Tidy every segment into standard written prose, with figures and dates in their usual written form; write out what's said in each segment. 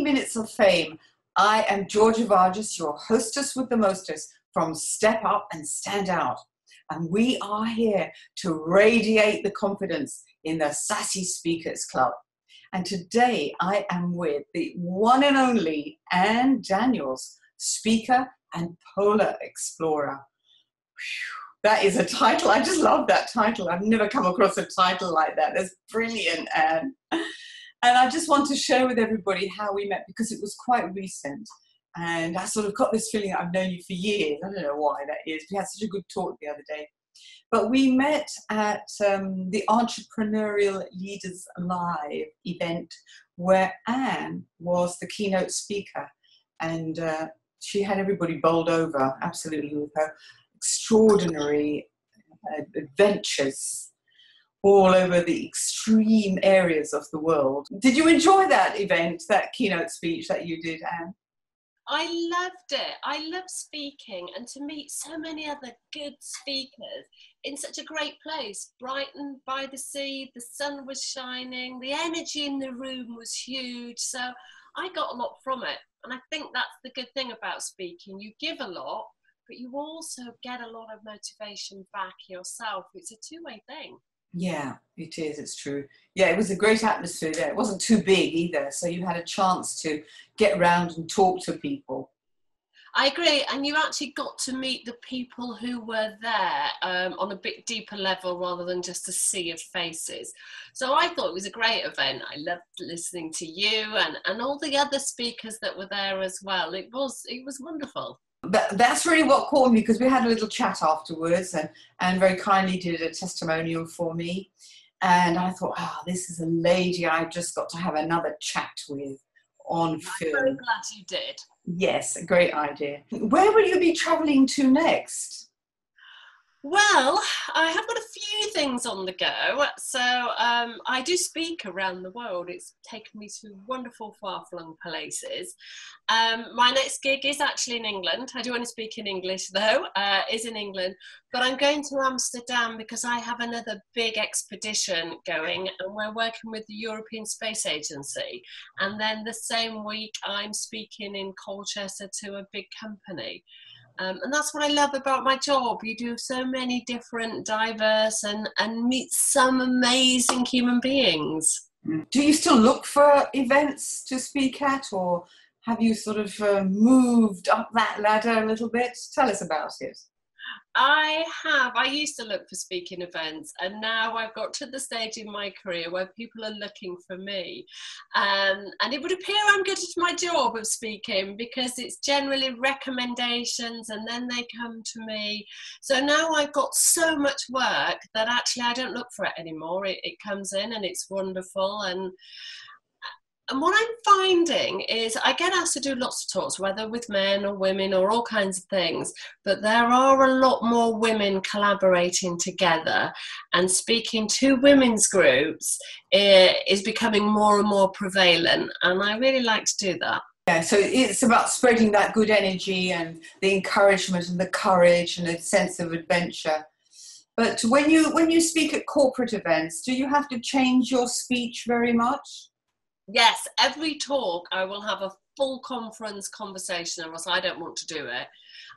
Minutes of Fame. I am Georgia Varjas, your hostess with the mostest from Step Up and Stand Out. And we are here to radiate the confidence in the Sassy Speakers Club. And today I am with the one and only Anne Daniels, speaker and polar explorer. Whew, that is a title. I just love that title. I've never come across a title like that. That's brilliant, Anne. And I just want to share with everybody how we met, because it was quite recent. And I sort of got this feeling I've known you for years. I don't know why that is. We had such a good talk the other day. But we met at the Entrepreneurial Leaders Live event, where Anne was the keynote speaker. And she had everybody bowled over, absolutely, with her extraordinary adventures all over the extreme areas of the world. Did you enjoy that event, that keynote speech that you did, Anne? I loved it. I love speaking, and to meet so many other good speakers in such a great place, Brighton by the sea, the sun was shining, the energy in the room was huge. So I got a lot from it. And I think that's the good thing about speaking. You give a lot, but you also get a lot of motivation back yourself. It's a two-way thing. Yeah, it is. It's true. Yeah, it was a great atmosphere there. It wasn't too big either, so you had a chance to get around and talk to people. I agree, and you actually got to meet the people who were there on a bit deeper level rather than just a sea of faces. So I thought it was a great event. I loved listening to you and all the other speakers that were there as well. It was wonderful. That's really what caught me, because we had a little chat afterwards, and very kindly did a testimonial for me. And I thought, this is a lady I've just got to have another chat with on film. I'm very glad you did. Yes, a great idea. Where will you be travelling to next? Well, I have got a few things on the go. So I do speak around the world. It's taken me to wonderful, far-flung places. My next gig is actually in England. I do want to speak in English, though, is in England. But I'm going to Amsterdam because I have another big expedition going, and we're working with the European Space Agency. And then the same week, I'm speaking in Colchester to a big company. And that's what I love about my job. You do so many different, diverse, and meet some amazing human beings. Do you still look for events to speak at, or have you sort of moved up that ladder a little bit? Tell us about it. I used to look for speaking events, and now I've got to the stage in my career where people are looking for me. And it would appear I'm good at my job of speaking, because it's generally recommendations and then they come to me. So now I've got so much work that actually I don't look for it anymore. It comes in and it's wonderful. And what I'm finding is I get asked to do lots of talks, whether with men or women or all kinds of things, but there are a lot more women collaborating together, and speaking to women's groups is becoming more and more prevalent, and I really like to do that. Yeah, so it's about spreading that good energy and the encouragement and the courage and a sense of adventure. But when you speak at corporate events, do you have to change your speech very much? Yes, every talk I will have a full conference conversation, or else I don't want to do it.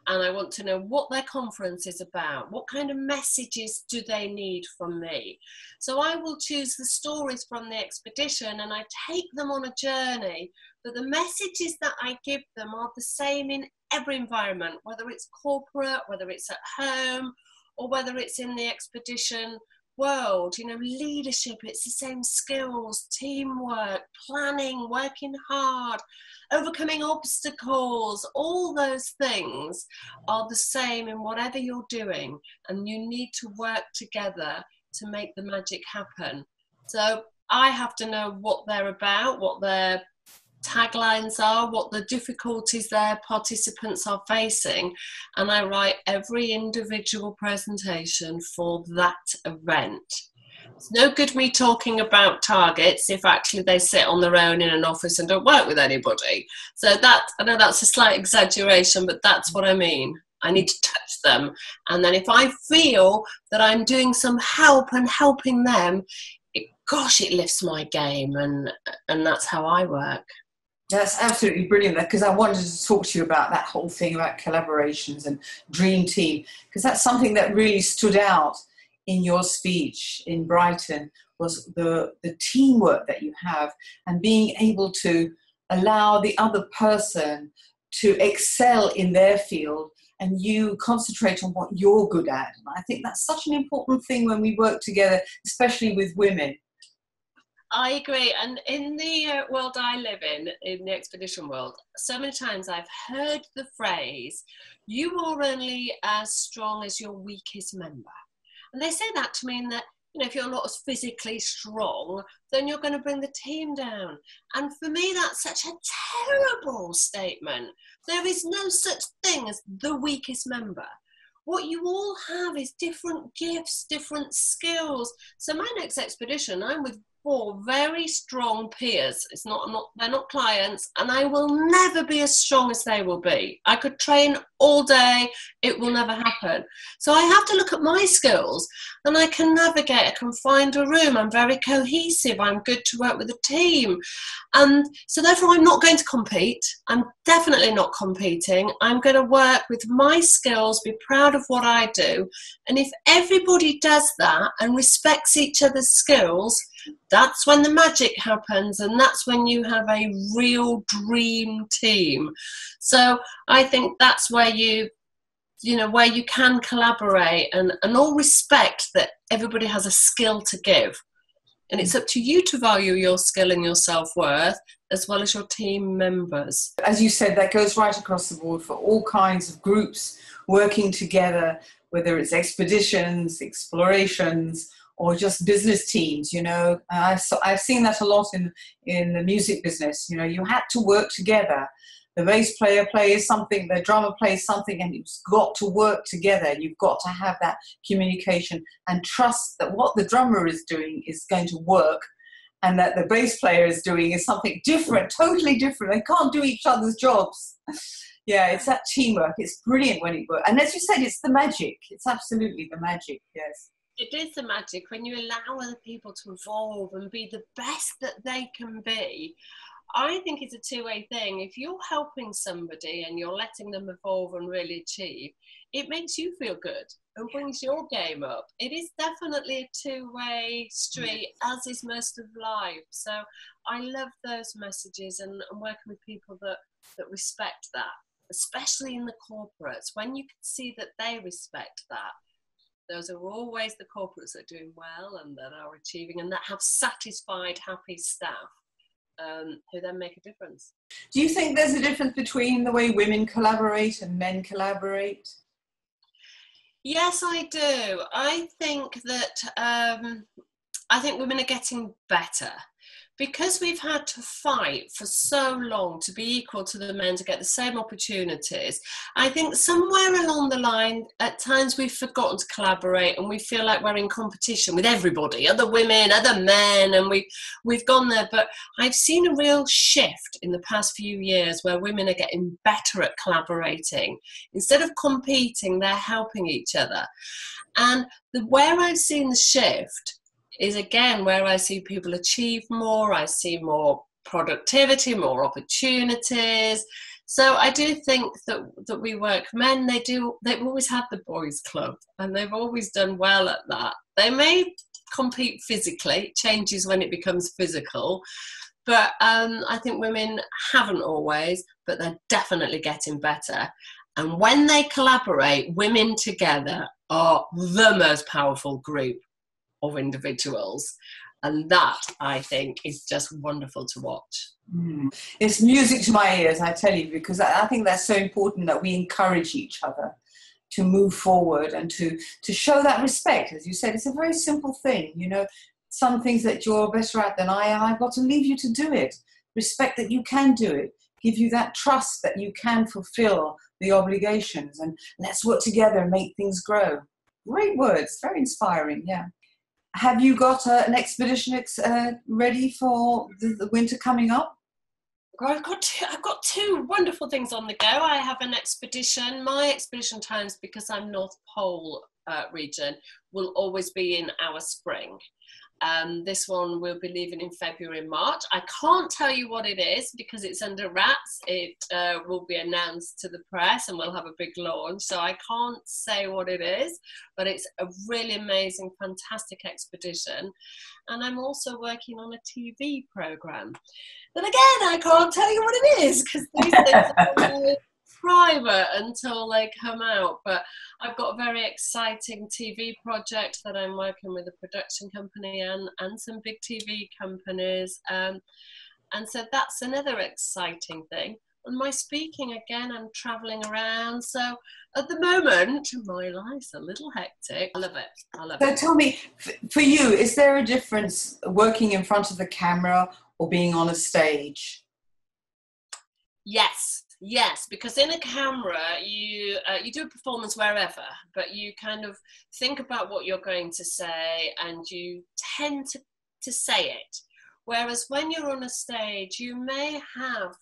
And I want to know what their conference is about. What kind of messages do they need from me? So I will choose the stories from the expedition and I take them on a journey. But the messages that I give them are the same in every environment, whether it's corporate, whether it's at home, or whether it's in the expedition world. Leadership, it's the same skills, teamwork, planning, working hard, overcoming obstacles. All those things are the same in whatever you're doing, and you need to work together to make the magic happen. So I have to know what they're about, what their taglines are, what the difficulties their participants are facing, and I write every individual presentation for that event. It's no good me talking about targets if actually they sit on their own in an office and don't work with anybody. So I know that's a slight exaggeration, but that's what I mean. I need to touch them, and then if I feel that I'm doing some help and helping them, it lifts my game, and that's how I work. That's absolutely brilliant, because I wanted to talk to you about that whole thing about collaborations and dream team, because that's something that really stood out in your speech in Brighton, was the teamwork that you have and being able to allow the other person to excel in their field and you concentrate on what you're good at. And I think that's such an important thing when we work together, especially with women. I agree. And in the world I live in the expedition world, so many times I've heard the phrase, you are only as strong as your weakest member. And they say that to mean that, you know, if you're not as physically strong, then you're going to bring the team down. And for me, that's such a terrible statement. There is no such thing as the weakest member. What you all have is different gifts, different skills. So my next expedition, I'm with 4 very strong peers. They're not clients, and I will never be as strong as they will be. I could train all day, it will never happen. So I have to look at my skills, and I can navigate, I can find a room, I'm very cohesive, I'm good to work with a team. And so therefore I'm not going to compete. I'm definitely not competing. I'm going to work with my skills, be proud of what I do. And if everybody does that and respects each other's skills, that's when the magic happens, and that's when you have a real dream team. So I think that's where where you can collaborate and all respect that everybody has a skill to give. And it's up to you to value your skill and your self-worth, as well as your team members. As you said, that goes right across the board for all kinds of groups working together, whether it's expeditions, explorations, or just business teams. You know, I've seen that a lot in the music business. You know, you had to work together. The bass player plays something, the drummer plays something, and you've got to work together. You've got to have that communication and trust that what the drummer is doing is going to work, and that the bass player is doing is something different, totally different. They can't do each other's jobs. Yeah, it's that teamwork. It's brilliant when it works. And as you said, it's the magic. It's absolutely the magic, yes. It is the magic when you allow other people to evolve and be the best that they can be. I think it's a two-way thing. If you're helping somebody and you're letting them evolve and really achieve, it makes you feel good and brings your game up. It is definitely a two-way street, as is most of life. So I love those messages and working with people that respect that, especially in the corporates, when you can see that they respect that. Those are always the corporates that are doing well and that are achieving and that have satisfied, happy staff. Who then make a difference. Do you think there's a difference between the way women collaborate and men collaborate? Yes, I do. I think that women are getting better. Because we've had to fight for so long to be equal to the men, to get the same opportunities, I think somewhere along the line, at times we've forgotten to collaborate and we feel like we're in competition with everybody, other women, other men, and we've gone there. But I've seen a real shift in the past few years where women are getting better at collaborating. Instead of competing, they're helping each other. And where I've seen the shift is again where I see people achieve more, I see more productivity, more opportunities. So I do think that we work, men, they've always had the boys club and they've always done well at that. They may compete physically, it changes when it becomes physical, but I think women haven't always, but they're definitely getting better. And when they collaborate, women together are the most powerful group of individuals, and that I think is just wonderful to watch. It's music to my ears, I tell you, because I think that's so important that we encourage each other to move forward and to show that respect. As you said, it's a very simple thing. You know, some things that you're better at than I am, I've got to leave you to do it. Respect that you can do it. Give you that trust that you can fulfill the obligations, and let's work together and make things grow. Great words, very inspiring, yeah. Have you got an expedition ready for the winter coming up? I've got two wonderful things on the go. I have an expedition. My expedition times, because I'm North Pole region, will always be in our spring. This one will be leaving in February and March. I can't tell you what it is because it's under wraps. It will be announced to the press and we'll have a big launch. So I can't say what it is, but it's a really amazing, fantastic expedition. And I'm also working on a TV program. But again, I can't tell you what it is because these things are private until they come out. But I've got a very exciting TV project that I'm working with a production company and some big TV companies. And so that's another exciting thing. And my speaking, again, I'm traveling around. So at the moment, my life's a little hectic. I love it. So tell me, for you, is there a difference working in front of the camera or being on a stage? Yes, because in a camera, you do a performance wherever, but you kind of think about what you're going to say and you tend to say it. Whereas when you're on a stage, you may have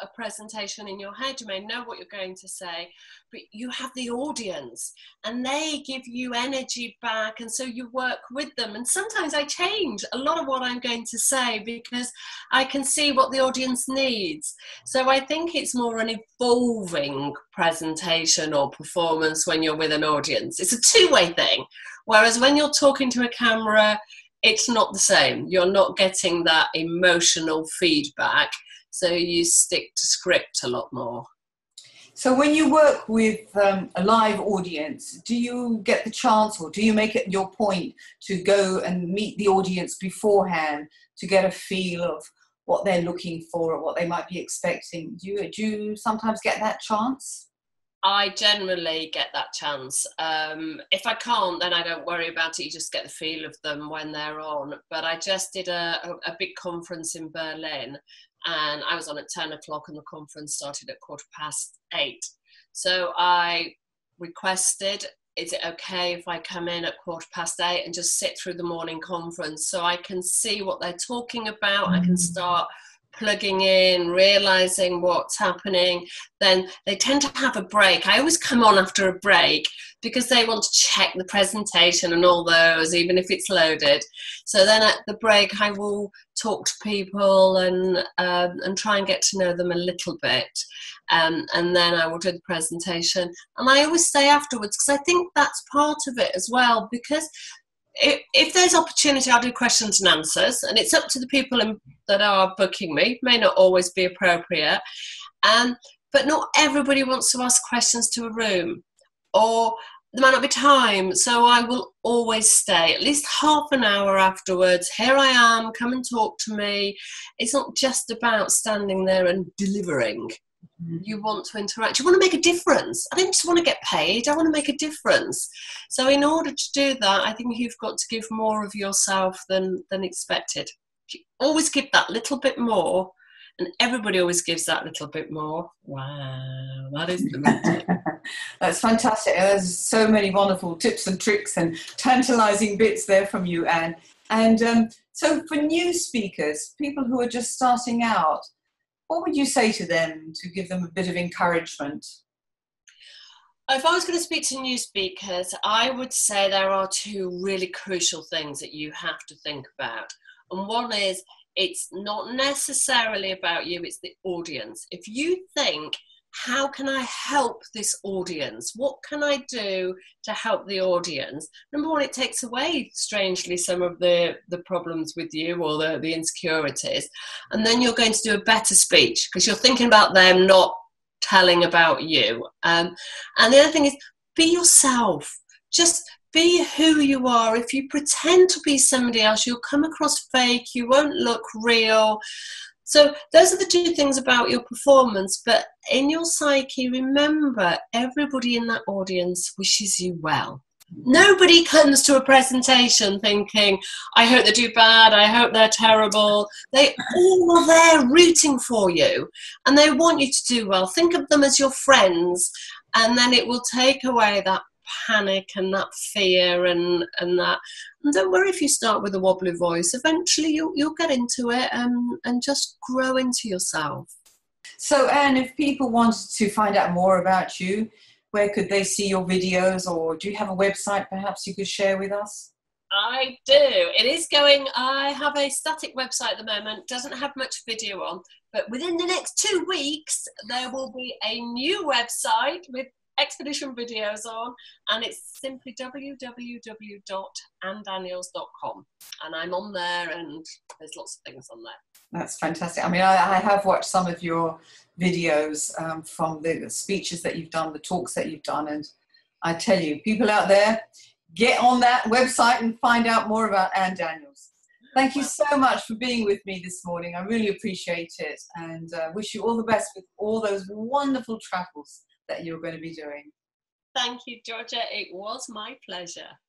a presentation in your head, you may know what you're going to say, but you have the audience and they give you energy back, and so you work with them. And sometimes I change a lot of what I'm going to say because I can see what the audience needs. So I think it's more an evolving presentation or performance when you're with an audience. It's a two-way thing, whereas when you're talking to a camera, it's not the same. You're not getting that emotional feedback. So you stick to script a lot more. So when you work with a live audience, do you get the chance, or do you make it your point to go and meet the audience beforehand to get a feel of what they're looking for or what they might be expecting? Do you sometimes get that chance? I generally get that chance. If I can't, then I don't worry about it. You just get the feel of them when they're on. But I just did a big conference in Berlin, and I was on at 10 o'clock and the conference started at 8:15. So I requested, is it okay if I come in at 8:15 and just sit through the morning conference so I can see what they're talking about? I can start plugging in, realizing what's happening. Then they tend to have a break. I always come on after a break because they want to check the presentation and all those, even if it's loaded. So then at the break, I will talk to people and try and get to know them a little bit. And then I will do the presentation. And I always stay afterwards because I think that's part of it as well, because if there's opportunity, I'll do questions and answers, and it's up to the people that are booking me. It may not always be appropriate, but not everybody wants to ask questions to a room, or there might not be time. So I will always stay at least half an hour afterwards. Here I am, come and talk to me. It's not just about standing there and delivering. You want to interact, you want to make a difference. I don't just want to get paid, I want to make a difference. So in order to do that, I think you've got to give more of yourself than expected. You always give that little bit more, and everybody always gives that little bit more. Wow, that is the magic. That's fantastic. There's so many wonderful tips and tricks and tantalizing bits there from you, Anne. And so for new speakers, people who are just starting out, what would you say to them to give them a bit of encouragement? If I was going to speak to new speakers, I would say there are two really crucial things that you have to think about. And one is, it's not necessarily about you, it's the audience. If you think, how can I help this audience? What can I do to help the audience? Number one, it takes away, strangely, some of the problems with you or the insecurities. And then you're going to do a better speech because you're thinking about them, not telling about you. And the other thing is, be yourself. Just be who you are. If you pretend to be somebody else, you'll come across fake, you won't look real. So those are the two things about your performance. But in your psyche, remember, everybody in that audience wishes you well. Nobody comes to a presentation thinking, I hope they do bad, I hope they're terrible. They all are there rooting for you, and they want you to do well. Think of them as your friends, and then it will take away that panic and that fear and that. And don't worry if you start with a wobbly voice. Eventually you'll get into it and just grow into yourself. So Anne, if people wanted to find out more about you, where could they see your videos, or do you have a website perhaps you could share with us? I do. It is going. I have a static website at the moment, doesn't have much video on, but within the next 2 weeks, there will be a new website with expedition videos on, and it's simply www.andaniels.com. And I'm on there, and there's lots of things on there. That's fantastic. I mean, I have watched some of your videos from the speeches that you've done, the talks that you've done, and I tell you, people out there, get on that website and find out more about Ann Daniels. Thank you so much for being with me this morning. I really appreciate it, and wish you all the best with all those wonderful travels that you're going to be doing. Thank you, Georgia. It was my pleasure.